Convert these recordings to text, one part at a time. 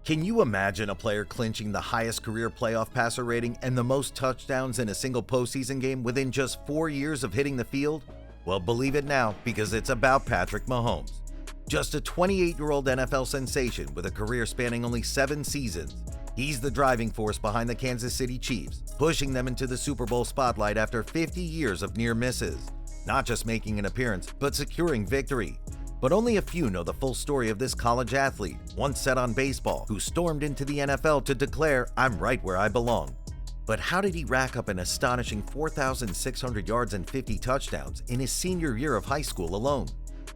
Can you imagine a player clinching the highest career playoff passer rating and the most touchdowns in a single postseason game within just 4 years of hitting the field? Well, believe it now, because it's about Patrick Mahomes. Just a 28-year-old NFL sensation with a career spanning only 7 seasons, he's the driving force behind the Kansas City Chiefs, pushing them into the Super Bowl spotlight after 50 years of near misses. Not just making an appearance, but securing victory. But only a few know the full story of this college athlete, once set on baseball, who stormed into the NFL to declare, "I'm right where I belong." But how did he rack up an astonishing 4,600 yards and 50 touchdowns in his senior year of high school alone?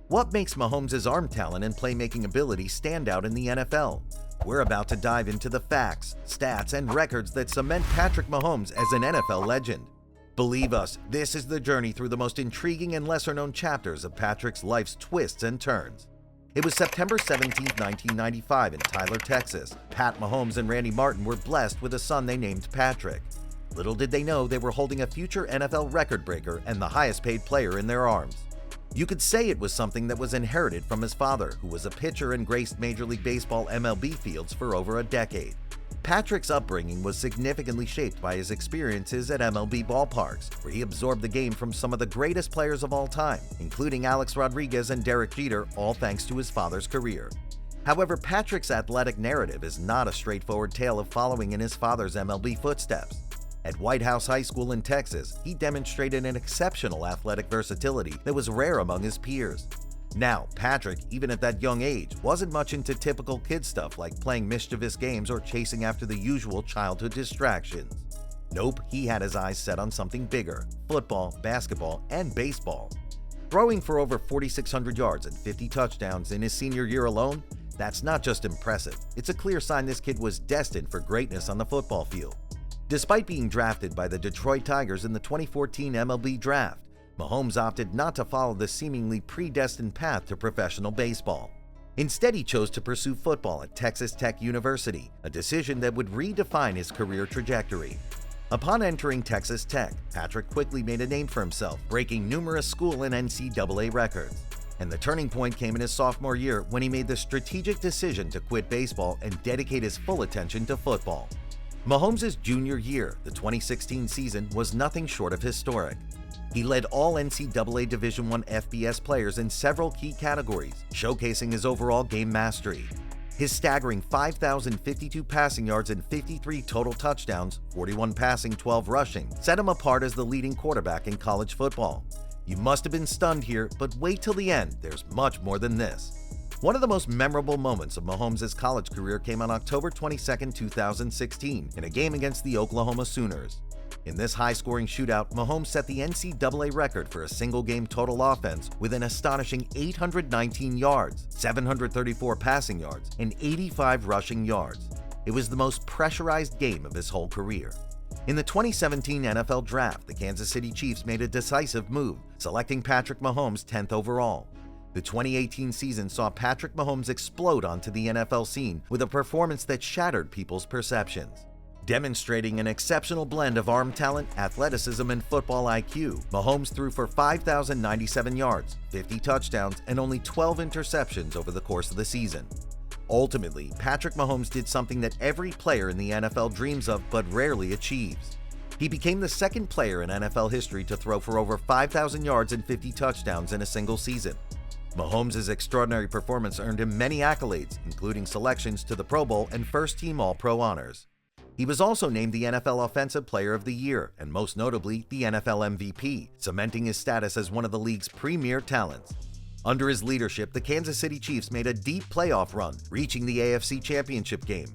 What makes Mahomes' arm talent and playmaking ability stand out in the NFL? We're about to dive into the facts, stats, and records that cement Patrick Mahomes as an NFL legend. Believe us, this is the journey through the most intriguing and lesser-known chapters of Patrick's life's twists and turns. It was September 17, 1995 in Tyler, Texas. Pat Mahomes and Randy Martin were blessed with a son they named Patrick. Little did they know they were holding a future NFL record breaker and the highest paid player in their arms. You could say it was something that was inherited from his father, who was a pitcher and graced Major League Baseball MLB fields for over a decade. Patrick's upbringing was significantly shaped by his experiences at MLB ballparks, where he absorbed the game from some of the greatest players of all time, including Alex Rodriguez and Derek Jeter, all thanks to his father's career. However, Patrick's athletic narrative is not a straightforward tale of following in his father's MLB footsteps. At White House High School in Texas, he demonstrated an exceptional athletic versatility that was rare among his peers. Now, Patrick, even at that young age, wasn't much into typical kid stuff like playing mischievous games or chasing after the usual childhood distractions. Nope, he had his eyes set on something bigger: football, basketball, and baseball. Throwing for over 4,600 yards and 50 touchdowns in his senior year alone, that's not just impressive, it's a clear sign this kid was destined for greatness on the football field. Despite being drafted by the Detroit Tigers in the 2014 MLB Draft, Mahomes opted not to follow the seemingly predestined path to professional baseball. Instead, he chose to pursue football at Texas Tech University, a decision that would redefine his career trajectory. Upon entering Texas Tech, Patrick quickly made a name for himself, breaking numerous school and NCAA records. And the turning point came in his sophomore year when he made the strategic decision to quit baseball and dedicate his full attention to football. Mahomes' junior year, the 2016 season, was nothing short of historic. He led all NCAA Division I FBS players in several key categories, showcasing his overall game mastery. His staggering 5,052 passing yards and 53 total touchdowns, 41 passing, 12 rushing, set him apart as the leading quarterback in college football. You must have been stunned here, but wait till the end, there's much more than this. One of the most memorable moments of Mahomes' college career came on October 22, 2016, in a game against the Oklahoma Sooners. In this high-scoring shootout, Mahomes set the NCAA record for a single-game total offense with an astonishing 819 yards, 734 passing yards, and 85 rushing yards. It was the most pressurized game of his whole career. In the 2017 NFL Draft, the Kansas City Chiefs made a decisive move, selecting Patrick Mahomes 10th overall. The 2018 season saw Patrick Mahomes explode onto the NFL scene with a performance that shattered people's perceptions. Demonstrating an exceptional blend of arm talent, athleticism, and football IQ, Mahomes threw for 5,097 yards, 50 touchdowns, and only 12 interceptions over the course of the season. Ultimately, Patrick Mahomes did something that every player in the NFL dreams of but rarely achieves. He became the second player in NFL history to throw for over 5,000 yards and 50 touchdowns in a single season. Mahomes' extraordinary performance earned him many accolades, including selections to the Pro Bowl and first-team All-Pro honors. He was also named the NFL Offensive Player of the Year, and most notably, the NFL MVP, cementing his status as one of the league's premier talents. Under his leadership, the Kansas City Chiefs made a deep playoff run, reaching the AFC Championship game.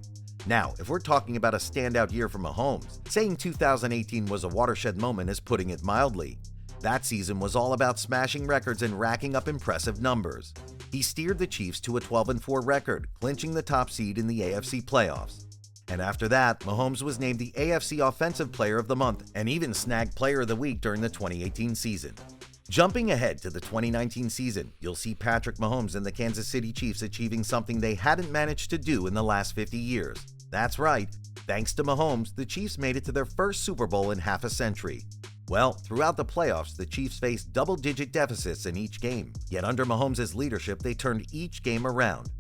Now, if we're talking about a standout year for Mahomes, saying 2018 was a watershed moment is putting it mildly. That season was all about smashing records and racking up impressive numbers. He steered the Chiefs to a 12-4 record, clinching the top seed in the AFC playoffs. And after that, Mahomes was named the AFC Offensive Player of the Month and even snagged Player of the Week during the 2018 season. Jumping ahead to the 2019 season, you'll see Patrick Mahomes and the Kansas City Chiefs achieving something they hadn't managed to do in the last 50 years. That's right, thanks to Mahomes, the Chiefs made it to their first Super Bowl in half a century. Well, throughout the playoffs, the Chiefs faced double-digit deficits in each game, yet under Mahomes' leadership, they turned each game around.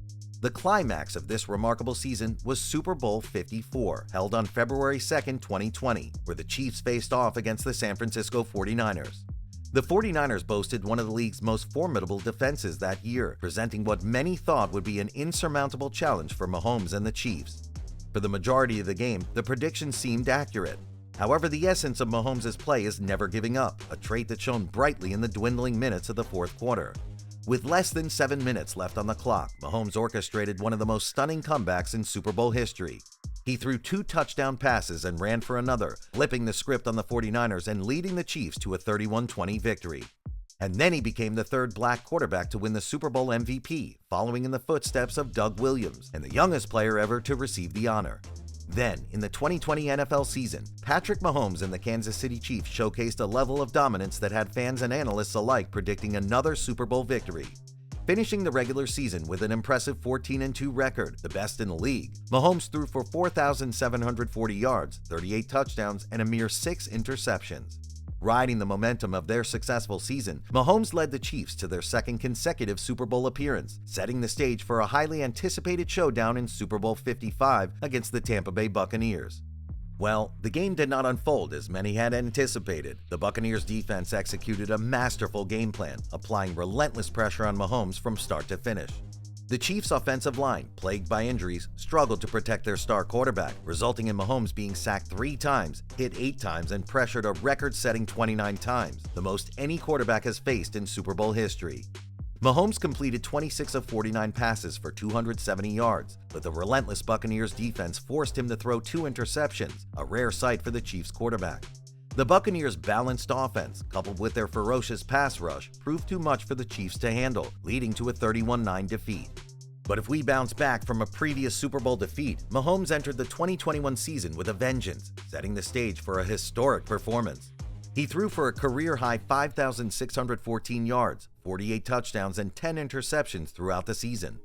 The climax of this remarkable season was Super Bowl 54, held on February 2, 2020, where the Chiefs faced off against the San Francisco 49ers. The 49ers boasted one of the league's most formidable defenses that year, presenting what many thought would be an insurmountable challenge for Mahomes and the Chiefs. For the majority of the game, the predictions seemed accurate. However, the essence of Mahomes' play is never giving up, a trait that shone brightly in the dwindling minutes of the fourth quarter. With less than 7 minutes left on the clock, Mahomes orchestrated one of the most stunning comebacks in Super Bowl history. He threw 2 touchdown passes and ran for another, flipping the script on the 49ers and leading the Chiefs to a 31-20 victory. And then he became the third black quarterback to win the Super Bowl MVP, following in the footsteps of Doug Williams, and the youngest player ever to receive the honor. Then, in the 2020 NFL season, Patrick Mahomes and the Kansas City Chiefs showcased a level of dominance that had fans and analysts alike predicting another Super Bowl victory. Finishing the regular season with an impressive 14-2 record, the best in the league, Mahomes threw for 4,740 yards, 38 touchdowns, and a mere 6 interceptions. Riding the momentum of their successful season, Mahomes led the Chiefs to their second consecutive Super Bowl appearance, setting the stage for a highly anticipated showdown in Super Bowl 55 against the Tampa Bay Buccaneers. Well, the game did not unfold as many had anticipated. The Buccaneers' defense executed a masterful game plan, applying relentless pressure on Mahomes from start to finish. The Chiefs' offensive line, plagued by injuries, struggled to protect their star quarterback, resulting in Mahomes being sacked 3 times, hit 8 times, and pressured a record-setting 29 times, the most any quarterback has faced in Super Bowl history. Mahomes completed 26 of 49 passes for 270 yards, but the relentless Buccaneers defense forced him to throw 2 interceptions, a rare sight for the Chiefs quarterback. The Buccaneers' balanced offense, coupled with their ferocious pass rush, proved too much for the Chiefs to handle, leading to a 31-9 defeat. But if we bounce back from a previous Super Bowl defeat, Mahomes entered the 2021 season with a vengeance, setting the stage for a historic performance. He threw for a career-high 5,614 yards, 48 touchdowns, and 10 interceptions throughout the season.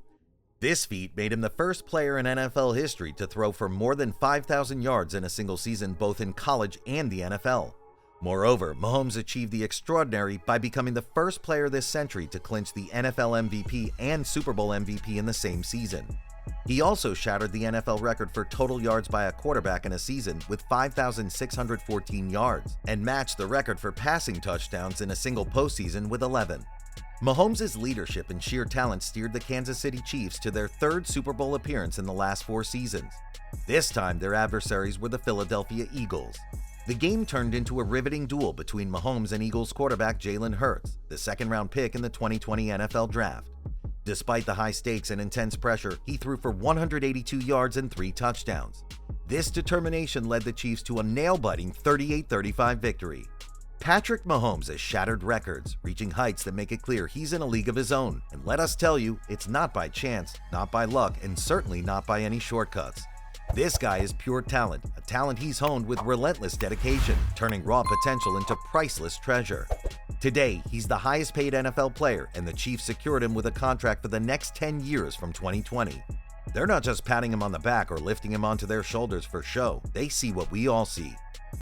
This feat made him the first player in NFL history to throw for more than 5,000 yards in a single season both in college and the NFL. Moreover, Mahomes achieved the extraordinary by becoming the first player this century to clinch the NFL MVP and Super Bowl MVP in the same season. He also shattered the NFL record for total yards by a quarterback in a season with 5,614 yards, and matched the record for passing touchdowns in a single postseason with 11. Mahomes' leadership and sheer talent steered the Kansas City Chiefs to their 3rd Super Bowl appearance in the last 4 seasons. This time, their adversaries were the Philadelphia Eagles. The game turned into a riveting duel between Mahomes and Eagles quarterback Jalen Hurts, the second-round pick in the 2020 NFL Draft. Despite the high stakes and intense pressure, he threw for 182 yards and 3 touchdowns. This determination led the Chiefs to a nail-biting 38-35 victory. Patrick Mahomes has shattered records, reaching heights that make it clear he's in a league of his own. And let us tell you, it's not by chance, not by luck, and certainly not by any shortcuts. This guy is pure talent, a talent he's honed with relentless dedication, turning raw potential into priceless treasure. Today, he's the highest paid NFL player, and the Chiefs secured him with a contract for the next 10 years from 2020. They're not just patting him on the back or lifting him onto their shoulders for show, they see what we all see.